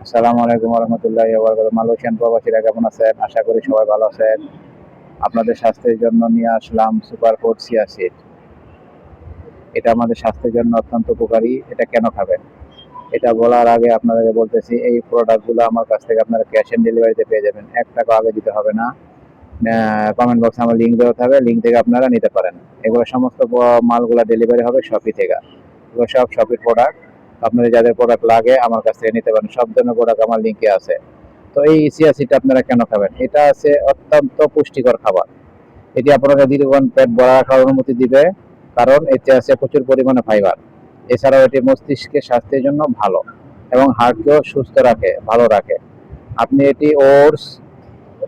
আসসালামু আলাইকুম রহমতুল্লাহি ওয়া বারাকাতুহু। মালয়েশিয়ান প্রবাসীরা কেমন আছেন? আশা করি সবাই ভালো আছেন। আপনাদের স্বাস্থ্যের জন্য নিয়ে আসলাম সুপার ফুড চিয়া সিড। এটা আমাদের স্বাস্থ্যের জন্য অত্যন্ত উপকারী। এটা কেন খাবেন? এটা বলার আগে আপনাদেরকে বলতেছি, এই প্রোডাক্টগুলো আমার কাছ থেকে আপনারা ক্যাশ অন ডেলিভারিতে পেয়ে যাবেন। ৳১ আগে দিতে হবে না। কমেন্ট বক্সে আমার লিঙ্ক দেওয়া থাকবে, লিঙ্ক থেকে আপনারা নিতে পারেন। এগুলো সমস্ত মালগুলা ডেলিভারি হবে শপি থেকে। এগুলো সব শপির প্রোডাক্ট। আপনাদের যাদের প্রোডাক্ট লাগে আমার কাছ থেকে নিতে পারেন। সব ধরনের প্রোডাক্ট আমার লিঙ্কে আছে। তো এই চিয়া সিডটা আপনারা কেন খাবেন? এটা আছে অত্যন্ত পুষ্টিকর খাবার। এটি আপনাকে দীর্ঘক্ষণ পেট ভরা রাখার অনুমতি দিবে, কারণ এতে আছে প্রচুর পরিমাণে ফাইবার। এছাড়াও এটি মস্তিষ্কের স্বাস্থ্যের জন্য ভালো এবং হার্টকেও সুস্থ রাখে, ভালো রাখে। আপনি এটি ওটস,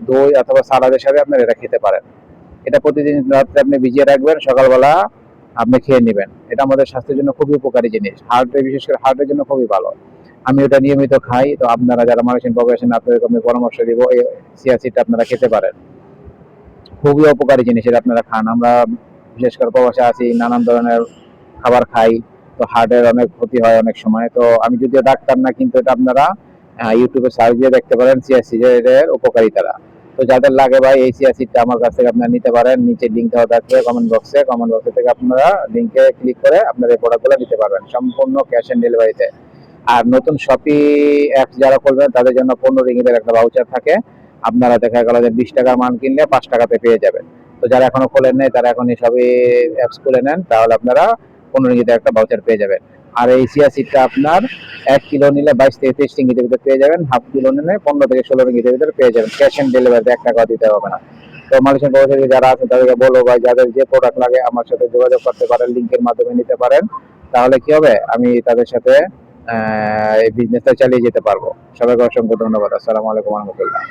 দই অথবা সালাদের সাথে আপনারা এটা খেতে পারেন। এটা প্রতিদিন রাত্রে আপনি ভিজিয়ে রাখবেন, সকালবেলা আপনি খেয়ে নেবেন। এটা আমাদের স্বাস্থ্যের জন্য খুবই উপকারী জিনিস। বিশেষ করে হার্টের জন্য খুবই ভালো। আমি ওটা নিয়মিত খাই। তো আপনারা যারা মালয়েশিয়ান প্রবাসী আছেন আপনাদেরকে আমি পরামর্শ দিব, এই চিয়া সিডটা আপনারা খেতে পারেন। খুবই উপকারী জিনিস, এটা আপনারা খান। আমরা বিশেষ করে প্রবাসে আছি, নানান ধরনের খাবার খাই। তো হার্টের অনেক ক্ষতি হয় অনেক সময়। তো আমি যদিও ডাক্তার না, কিন্তু এটা আপনারা ইউটিউবে সার্চ দিয়ে দেখতে পারেন চিয়া সিডের উপকারিতারা। তো যাদের লাগে ভাই, এই চিয়া সিডটা আমার কাছ থেকে আপনারা নিতে পারেন। নিচে লিঙ্ক দেওয়া থাকবে কমেন্ট বক্সে। কমেন্ট বক্স থেকে আপনারা লিঙ্কে ক্লিক করে আপনারা এই প্রোডাক্টগুলো নিতে পারবেন সম্পূর্ণ ক্যাশ অন ডেলিভারিতে। আর নতুন শপি অ্যাপস যারা করবেন তাদের জন্য ৳15 একটা ভাউচার থাকে। আপনারা দেখা গেল যে ৳20 মান কিনলে ৳5 পেয়ে যাবেন। তো যারা এখনো খোলেন নাই তারা এখন এই সবই অ্যাপস খুলে নেন, তাহলে আপনারা ৳15 একটা ভাউচার পেয়ে যাবেন। আর এই চিয়া সিডটা আপনার 1 কিলো নিলে 22 থেকে 23 রিঙ্গিতের ভিতরে পেয়ে যাবেন, হাফ কিলো নিলে 15 থেকে 16 রিঙ্গিতের ভিতরে পেয়ে যাবেন। ক্যাশ অন ডেলিভারিতে ৳1 দিতে হবে না। তো মালয়েশিয়ান প্রবাসী যারা আছে তাদেরকে বলবো ভাই, যাদের যে প্রোডাক্ট লাগে আমার সাথে যোগাযোগ করতে পারেন, লিঙ্কের মাধ্যমে নিতে পারেন। তাহলে কি হবে, আমি তাদের সাথে এই বিজনেসটা চালিয়ে যেতে পারবো। সবাইকে অসংখ্য ধন্যবাদ। আসসালামু আলাইকুম রহমতুল্লাহ।